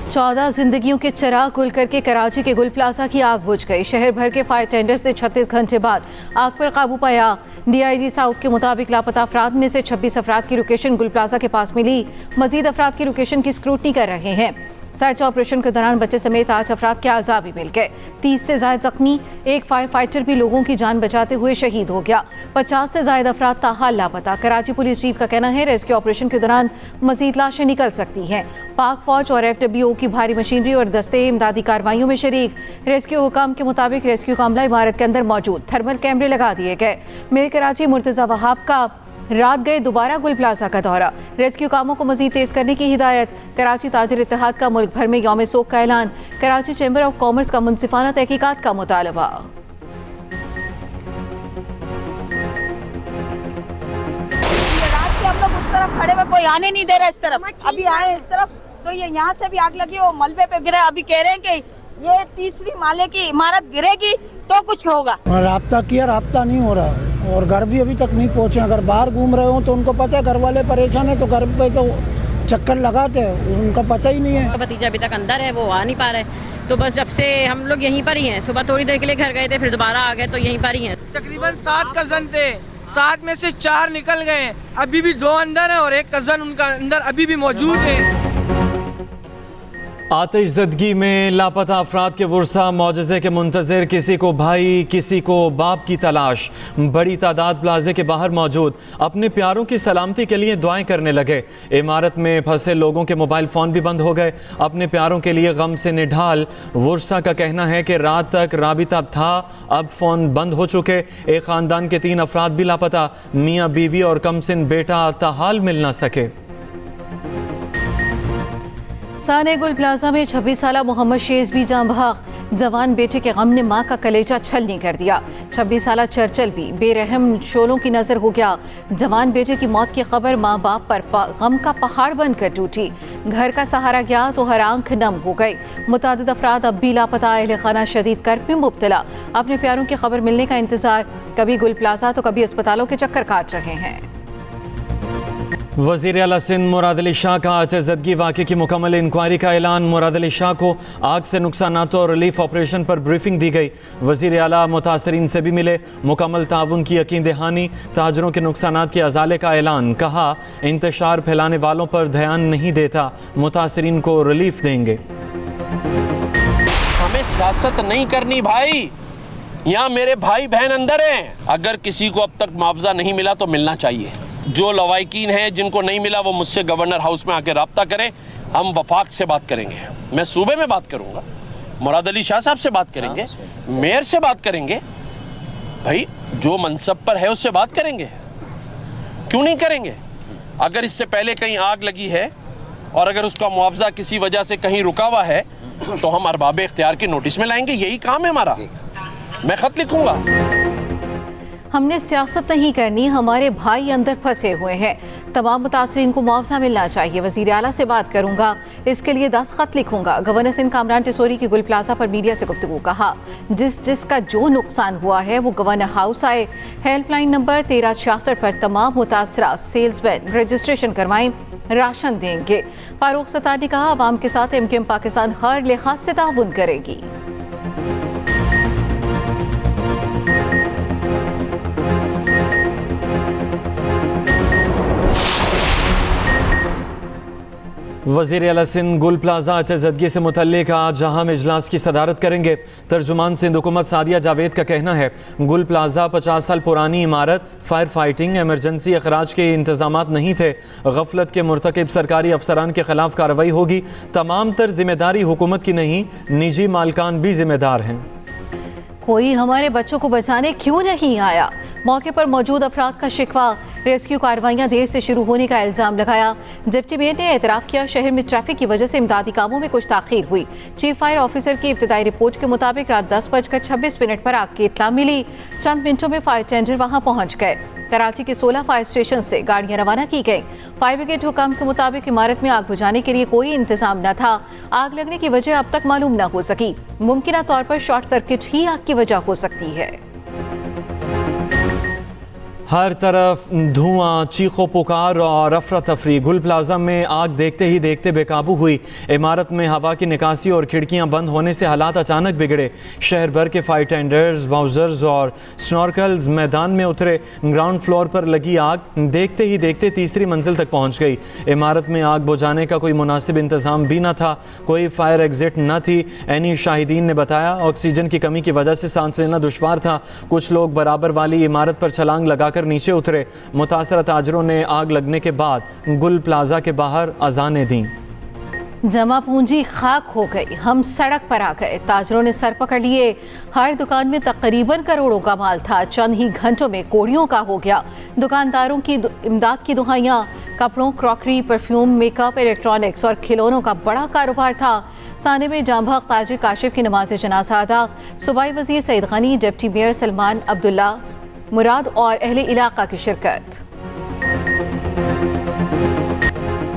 14 जिंदगियों के चिराग गुल करके कराची के गुल प्लाजा की आग बुझ गई। शहर भर के फायर टेंडर्स ने 36 घंटे बाद आग पर काबू पाया। DIG साउथ के मुताबिक लापता अफराद में से 26 अफराद की लोकेशन गुल प्लाजा के पास मिली। मजीद अफराद की लोकेशन की स्क्रूटनी कर रहे हैं। सर्च ऑपरेशन के दौरान बच्चे समेत 8 अफराद के आज़ा भी मिल गए। 30 से ज्यादा जख्मी, एक फायर फाइटर भी लोगों की जान बचाते हुए शहीद हो गया। 50 से ज्यादा अफराद ताहाल लापता। कराची पुलिस चीफ का कहना है रेस्क्यू ऑपरेशन के दौरान मजीद लाशें निकल सकती हैं। पाक फौज और FWO की भारी मशीनरी और दस्ते इमदादी कार्रवाइयों में शरीक। रेस्क्यू हुकाम के मुताबिक रेस्क्यू का अमला इमारत के अंदर मौजूद। थर्मल कैमरे लगा दिए गए। मेयर कराची मुर्तज़ा वहाब का रात गए दोबारा गुल प्लाजा का दौरा। रेस्क्यू कामों को मजीद तेज करने की हिदायत। कराची ताजिर इत्तेहाद का मुल्क भर में यौम सोग का ऐलान। कराची चैम्बर ऑफ कॉमर्स का मुनसिफाना तहकीकात का मुतालबा। रात से हम लोग उस तरफ खड़े हुए, कोई आने नहीं दे रहा इस तरफ। अभी आए इस तरफ तो ये यहाँ से भी आग लगी, वो मलबे पे गिरा। अभी कह रहे हैं कि ये तीसरी माले की इमारत गिरेगी तो कुछ होगा। राब्ता किया, राब्ता नहीं हो रहा और घर भी अभी तक नहीं पहुंचे। अगर बाहर घूम रहे हो तो उनको पता है, घर वाले परेशान है तो घर पे तो चक्कर लगाते हैं, उनका पता ही नहीं है। भतीजा अभी तक अंदर है, वो आ नहीं पा रहे। तो बस जब से हम लोग यहीं पर ही हैं। सुबह थोड़ी देर के लिए घर गए थे, फिर दोबारा आ गए तो यहीं पर ही हैं। तकरीबन 7 कज़न थे, 7 में से 4 निकल गए। अभी भी 2 अंदर है और एक कज़न उनका अंदर अभी भी मौजूद है। आतिश ज़दगी में लापता अफराद के वर्सा मौजज़े के मुंतज़िर, किसी को भाई किसी को बाप की तलाश। बड़ी तादाद प्लाजे के बाहर मौजूद अपने प्यारों की सलामती के लिए दुआएं करने लगे। इमारत में फंसे लोगों के मोबाइल फ़ोन भी बंद हो गए। अपने प्यारों के लिए गम से निढाल वर्सा का कहना है कि रात तक राबिता था, अब फ़ोन बंद हो चुके। एक ख़ानदान के 3 अफराद भी लापता। मियाँ बीवी और कमसिन बेटा ताहाल मिल ना सके। साने गुल प्लाजा में 26 साला मोहम्मद शेज भी जान बहक। जवान बेटे के गम ने माँ का कलेजा छलनी कर दिया। 26 साला चर्चल भी बेरहम शोलों की नजर हो गया। जवान बेटे की मौत की खबर माँ बाप पर गम का पहाड़ बनकर टूटी। घर का सहारा गया तो हर आंख नम हो गई। मुतादिद अफराद अब भी लापता। अहले खाना शदीद कर्ब में मुब्तला। अपने प्यारों की खबर मिलने का इंतजार। कभी गुल प्लाजा तो कभी अस्पतालों के चक्कर काट रहे हैं। वज़ीर आला सिंध मुराद अली शाह का आतिश ज़दगी वाक़े की मुकम्मल इंक्वायरी का ऐलान। मुराद अली शाह को आग से नुकसानातों और रिलीफ ऑपरेशन पर ब्रीफिंग दी गई। वज़ीर आला मुतासरीन से भी मिले। मुकम्मल ताउन की यकीन दहानी। ताजरों के नुकसानात के अजाले का ऐलान। कहा इंतशार फैलाने वालों पर ध्यान नहीं देता, मुतासरीन को रिलीफ देंगे। हमें सियासत नहीं करनी भाई, यहाँ मेरे भाई बहन अंदर हैं। अगर किसी को अब तक मुआवजा नहीं मिला तो मिलना चाहिए। जो लवाकिन हैं जिनको नहीं मिला वो मुझसे गवर्नर हाउस में आके रब्ता करें। हम वफाक से बात करेंगे, मैं सूबे में बात करूंगा, मुराद अली शाह साहब से बात करेंगे, मेयर से बात करेंगे। भाई जो मनसब पर है उससे बात करेंगे, क्यों नहीं करेंगे? अगर इससे पहले कहीं आग लगी है और अगर उसका मुआवजा किसी वजह से कहीं रुका हुआ है तो हम अरबाब इख्तियार के नोटिस में लाएंगे। यही काम है हमारा। मैं खत लिखूंगा। हमने सियासत नहीं करनी, हमारे भाई अंदर फंसे हुए हैं। तमाम मुतासरीन को मुआवजा मिलना चाहिए। वज़ीर आला से बात करूंगा, इसके लिए 10 खत लिखूंगा। गवर्नर सिंध कामरान टिसोरी की गुल प्लाजा पर मीडिया से गुफ्तगू। कहा जिसका जो नुकसान हुआ है वो गवर्नर हाउस आए। हेल्पलाइन नंबर 1366 पर तमाम मुतासरा सेल्समैन रजिस्ट्रेशन करवाएं, राशन देंगे। फारूक सत्तार ने कहा अवाम के साथ MKM पाकिस्तान हर लिहाज से ताउन करेगी। वज़ीर आला सिंध गुल प्लाजा आतिश ज़दगी से मुतल्लिक़ आज अहम इजलास की सदारत करेंगे। तर्जुमान सिंध हुकूमत सादिया जावेद का कहना है गुल प्लाजा 50 साल पुरानी इमारत, फायर फाइटिंग एमरजेंसी अखराज के इंतजामात नहीं थे। गफलत के मुर्तकिब सरकारी अफसरान के खिलाफ कार्रवाई होगी। तमाम तर जिम्मेदारी हुकूमत की नहीं, निजी मालकान भी जिम्मेदार हैं। कोई हमारे बच्चों को बचाने क्यों नहीं आया? मौके पर मौजूद अफराद का शिकवा। रेस्क्यू कार्रवाइयां देर से शुरू होने का इल्ज़ाम लगाया। डिप्टी मेयर ने एतराफ़ किया शहर में ट्रैफिक की वजह से इमदादी कामों में कुछ ताख़ीर हुई। चीफ फायर ऑफिसर की इब्तदाई रिपोर्ट के मुताबिक रात 10:26 पर आग की इत्तला मिली। चंद मिनटों में फायर टेंडर वहां पहुंच गए। कराची के 16 फायर स्टेशन से गाड़ियां रवाना की गई। फायर ब्रिगेड हुकाम के मुताबिक इमारत में आग बुझाने के लिए कोई इंतजाम न था। आग लगने की वजह अब तक मालूम न हो सकी। मुमकिना तौर पर शॉर्ट सर्किट ही आग की वजह हो सकती है। हर तरफ धुआं, चीखों पुकार और अफरा तफरी। गुल प्लाजा में आग देखते ही देखते बेकाबू हुई। इमारत में हवा की निकासी और खिड़कियां बंद होने से हालात अचानक बिगड़े। शहर भर के फायर टेंडर्स, बाउजर्स और स्नॉर्कल्स मैदान में उतरे। ग्राउंड फ्लोर पर लगी आग देखते ही देखते तीसरी मंजिल तक पहुंच गई। इमारत में आग बुझाने का कोई मुनासिब इंतजाम भी न था, कोई फायर एग्जिट न थी। एनी शाहिदीन ने बताया ऑक्सीजन की कमी की वजह से सांस लेना दुश्वार था। कुछ लोग बराबर वाली इमारत पर छलांग लगाकर नीचे उतरे। मुतासरा ताजरों ने आग लगने के बाद गुल प्लाजा के बाहर अजानें दी। जमा पूंजी खाक हो गई, हम सड़क पर आ गए। ताजरों ने सर पकड़ लिए। हर दुकान में तकरीबन करोड़ों का माल था, चंद ही घंटों में कोड़ियों का हो गया। दुकानदारों की इमदाद की दुहाइयाँ। कपड़ों, क्रॉकरी, परफ्यूम, मेकअप, इलेक्ट्रॉनिक्स और खिलौनों का बड़ा कारोबार था। साने में जामभग ताजिर काशिफ की नमाज जनाजा अदा। सूबाई वज़ीर सईद गनी, डिप्टी मेयर सलमान अब्दुल्ला मुराद और अहले इलाका की शिरकत।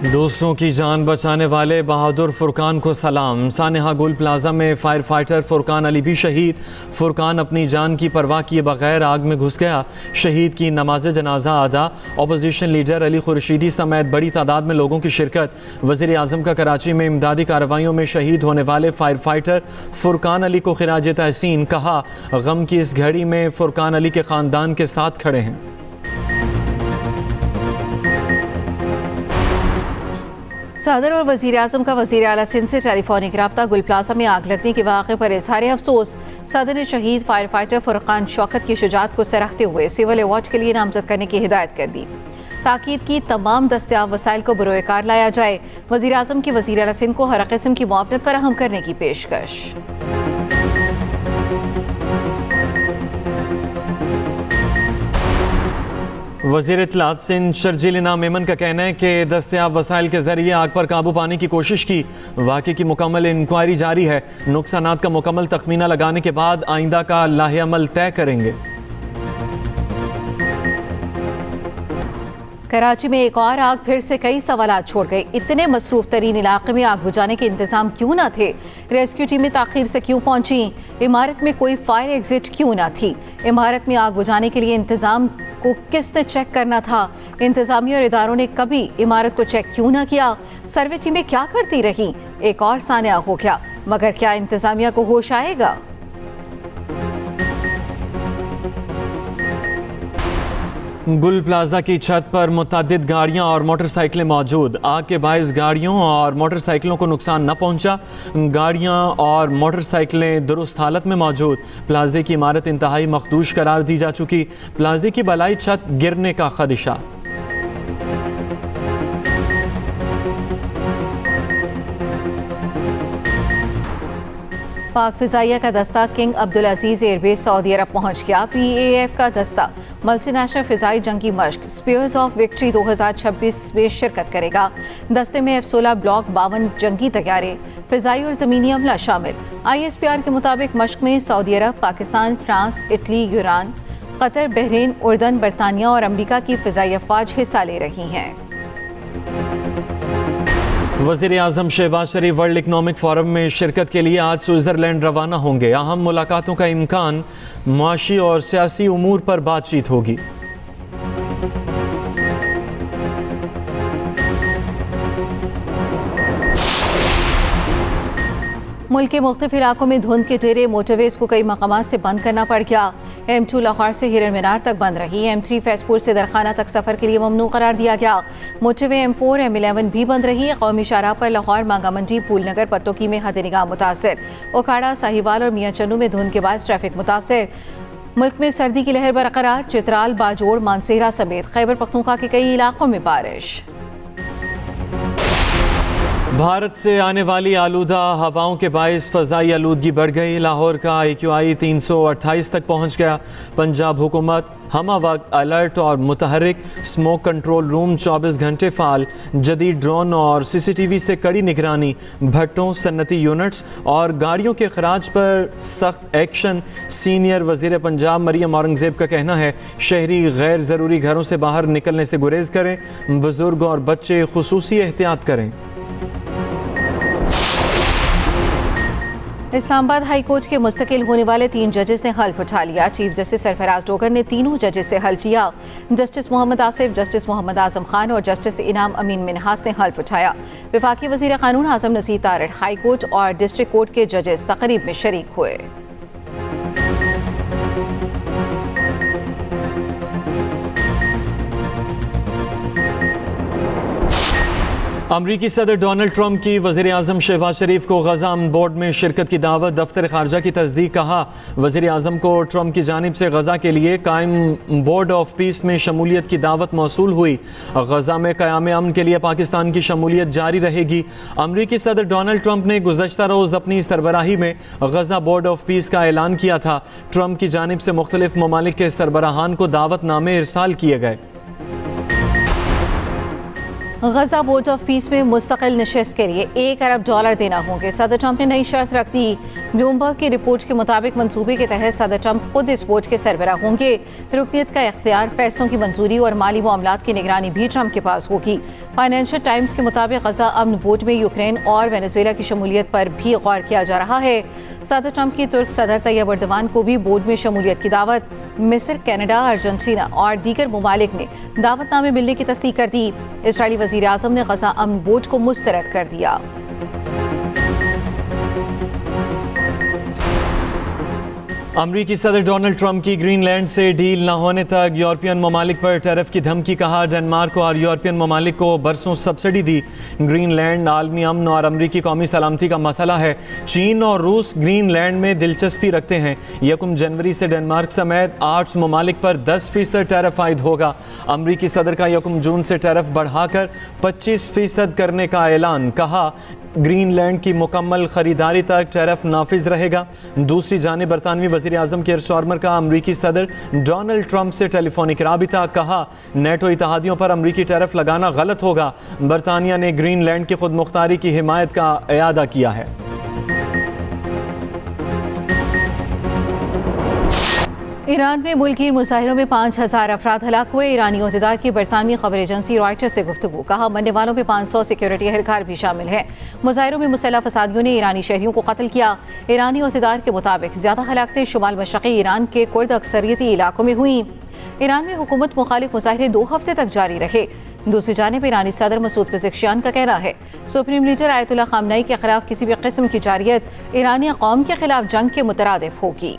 दूसरों की जान बचाने वाले बहादुर फुरकान को सलाम। सानेहा गुल प्लाजा में फायर फाइटर फुरकान अली भी शहीद। फुरकान अपनी जान की परवाह किए बगैर आग में घुस गया। शहीद की नमाज जनाजा अदा। अपोजिशन लीडर अली खुर्शीदी समेत बड़ी तादाद में लोगों की शिरकत। वज़ीर आज़म का कराची में इमदादी कार्रवाइयों में शहीद होने वाले फायर फाइटर फुरकान अली को खिराज तहसीन। कहा गम की इस घड़ी में फुरकान अली के ख़ानदान के साथ खड़े हैं। सदर और वज़ीर आज़म का वज़ीर आला सिंध से टेलीफोनिक रब्ता। गुल प्लाजा में आग लगने के वाक़े पर इज़हार अफसोस। सदर ने शहीद फायर फाइटर फुरकान शौकत की शुजाअत को सराहते हुए सिविल अवार्ड के लिए नामजद करने की हिदायत कर दी। ताकीद की तमाम दस्तियाब वसाइल को बरोएकार लाया जाए। वज़ीर आज़म की वज़ीर आला सिंध को हर किस्म की मुआवनत फराहम करने की पेशकश। वज़ीर इत्तलात सिंध शर्जील इनाम मेमन का कहना है कि दस्तयाब वसाइल के ज़रिए आग पर काबू पाने की कोशिश की। वाक़े की मुकम्मल इंक्वायरी जारी है। नुकसानात का मुकम्मल तखमीना लगाने के बाद आइंदा का लाहे अमल तय करेंगे। कराची में एक और आग फिर से कई सवालात छोड़ गई। इतने मसरूफ तरीन इलाके में आग बुझाने के इंतजाम क्यों न थे? रेस्क्यू टीमें ताखीर से क्यों पहुंची? इमारत में कोई फायर एग्जिट क्यों न थी? इमारत में आग बुझाने के लिए इंतजाम को किसने चेक करना था? इंतजामिया और इदारों ने कभी इमारत को चेक क्यों न किया? सर्वे टीमें क्या करती रहीं? एक और सानिया हो गया, मगर क्या इंतजामिया को होश आएगा? गुल प्लाजा की छत पर मुतअद्दिद गाड़ियां और मोटरसाइकिलें मौजूद। आग के बायस गाड़ियों और मोटरसाइकिलों को नुकसान न पहुंचा। गाड़ियां और मोटरसाइकिलें दुरुस्त हालत में मौजूद। प्लाजे की इमारत इंतहाई मखदूश करार दी जा चुकी। प्लाजे की बलाई छत गिरने का खदशा। पाक फिजाइया का दस्ता किंग अब्दुल अजीज एयरबेस सऊदी अरब पहुंच गया। PAF का दस्ता मल्टीनेशनल फिजाई जंगी मश्क स्पीयर्स ऑफ विक्ट्री 2026 में शिरकत करेगा। दस्ते में F-16 ब्लॉक 52 जंगी तैयारे, फिजाई और ज़मीनी अमला शामिल। ISPR के मुताबिक मश्क में सऊदी अरब, Pakistan, France, Italy, Iran, Qatar, Bahrain, उर्दन, बरतानिया और अमरीका की फिजाई अफवाज हिस्सा ले रही हैं। वज़ीर आज़म शहबाज शरीफ वर्ल्ड इकनॉमिक फोरम में शिरकत के लिए आज स्विट्ज़रलैंड रवाना होंगे। अहम मुलाकातों का इम्कान। मुआशी और सियासी उमूर पर बातचीत होगी। मुल्क के मुख्तलिफ इलाकों में धुंध के जेरे मोटरवेज को कई मकामात से बंद करना पड़ गया। M2 लाहौर से हिरन मीनार तक बंद रही। M3 फैसपुर से दरखाना तक सफ़र के लिए ममनू करार दिया गया। मोटरवे M4 M11 भी बंद रही। कौमी शाहराह पर लाहौर, मांगा मंडी, फूलनगर, पत्तोकी में हद निगाह मुतासर। ओखाड़ा, साहिवाल और मियाँ चन्नू में धुंध के बाद ट्रैफिक मुतासर। मुल्क में सर्दी की लहर बरकरार। चित्राल, बाजोड़, मानसेरा समेत खैबर पख्तूनख्वा के कई इलाकों में बारिश। भारत से आने वाली आलूदा हवाओं के बायस फ़ज़ाई आलूदगी बढ़ गई। लाहौर का AQI 328 तक पहुंच गया। पंजाब हुकूमत हमा वक्त अलर्ट और मुतहरिक। स्मोक कंट्रोल रूम 24 घंटे फ़ाल। जदीद ड्रोन और CCTV से कड़ी निगरानी। भट्टों, सन्नती यूनिट्स और गाड़ियों के खराज पर सख्त एक्शन। सीनियर वज़ीर पंजाब मरियम औरंगज़ेब का कहना है शहरी गैर ज़रूरी घरों से बाहर निकलने से गुरेज करें। बुजुर्ग और बच्चे खुसूसी एहतियात करें। इस्लामाबाद हाई कोर्ट के मुस्तकिल होने वाले 3 जजेस ने हल्फ उठा लिया। चीफ जस्टिस सरफराज डोगर ने तीनों जजेस से हल्फ लिया। जस्टिस मोहम्मद आसिफ, जस्टिस मोहम्मद आजम खान और जस्टिस इनाम अमीन मिनहास ने हल्फ उठाया। वफाकी वज़ीर कानून आजम नज़ीर तारड़, हाई कोर्ट और डिस्ट्रिक्ट कोर्ट के जजेस तकरीब में शरीक हुए। अमरीकी सदर डोनाल्ड ट्रंप की वज़ीर आज़म शहबाज शरीफ को गज़ा अमन बोर्ड में शिरकत की दावत। दफ्तर खारजा की तस्दीक। कहा, वज़ीर आज़म को ट्रंप की जानिब से गज़ा के लिए कायम बोर्ड ऑफ पीस में शमूलियत की दावत मौसूल हुई। गज़ा में क़याम अमन के लिए पाकिस्तान की शमूलियत जारी रहेगी। अमरीकी सदर डोनाल्ड ट्रंप ने गुज़श्ता रोज़ अपनी सरबराही में गज़ा बोर्ड ऑफ पीस का ऐलान किया था। ट्रंप की जानिब से मुख्तलिफ ममालिक के सरबराहान को दावतनामे इरसाल किए गए। गजा बोर्ड ऑफ पीस में मुस्तकिल नशस्त के लिए $1 अरब देना होंगे। सदर ट्रंप ने नई शर्त रख दी। ब्लूमबर्ग की रिपोर्ट के मुताबिक मंसूबे के तहत सदर ट्रंप खुद इस बोर्ड के सरबराह होंगे। रुकनीत का इख्तियार, फैसलों की मंजूरी और माली मामलात की निगरानी भी ट्रंप के पास होगी। फाइनेंशियल टाइम्स के मुताबिक गजा अमन बोर्ड में यूक्रेन और वेनेजुएला की शमूलियत पर भी गौर किया जा रहा है। सदर ट्रंप की तुर्क सदर तैयब एर्दोगान को भी बोर्ड में शमूलियत की दावत। मिस्र, कनाडा, अर्जेंटीना और दीगर ममालिक ने दावतनामे मिलने की तस्दीक कर दी। इसराइली वज़ीर आज़म ने गजा अमन बोर्ड को मुस्तरद कर दिया। अमरीकी सदर डोनाल्ड ट्रंप की ग्रीनलैंड से डील न होने तक यूरोपियन ममालिक पर टैरिफ की धमकी। कहा, डेनमार्क और यूरोपियन ममालिक को बरसों सब्सिडी दी। ग्रीनलैंड आलमी अमन और अमरीकी कौमी सलामती का मसला है। चीन और रूस ग्रीनलैंड में दिलचस्पी रखते हैं। 1 जनवरी से डेनमार्क समेत 8 ममालिक पर 10% टैरिफ आयद होगा। अमरीकी सदर का 1 जून से टैरिफ बढ़ाकर 25% करने का ऐलान। कहा, ग्रीनलैंड की मुकम्मल खरीदारी तक टैरिफ नाफिज रहेगा। दूसरी जानिब बरतानवी वज़ीर आज़म केयर स्टारमर का अमरीकी सदर डोनाल्ड ट्रंप से टेलीफोनिक राबिता। कहा, नेटो इत्तेहादियों पर अमरीकी टैरिफ लगाना गलत होगा। बरतानिया ने ग्रीनलैंड की खुद मुख्तारी की हिमायत का इयादा किया है। ईरान में मुल्की मुजाहिरों में 5000 अफराद हलाक हुए। ईरानी ओहदेदार की बरतानवी खबर एजेंसी रॉयटर्स से गुफ्तगू। कहा, मरने वालों में 500 सिक्योरिटी एहलकार भी शामिल हैं। मुजाहिरों में मुसल्लह फसादियों ने ईरानी शहरियों को कत्ल किया। ईरानी ओहदेदार के मुताबिक ज़्यादा हलाकतें शुमाल मशरक़ी ईरान के कुर्द अक्सरियती इलाकों में हुई। ईरान में हुकूमत मुखालिफ मुजाहिरे 2 हफ्ते तक जारी रहे। दूसरी जानिब ईरानी सदर मसूद पेज़ेश्कियान का कहना है, सुप्रीम लीडर आयतुल्लाह खामनेई के खिलाफ किसी भी किस्म की जारियत ईरानी कौम के खिलाफ जंग के मुतरादिफ होगी।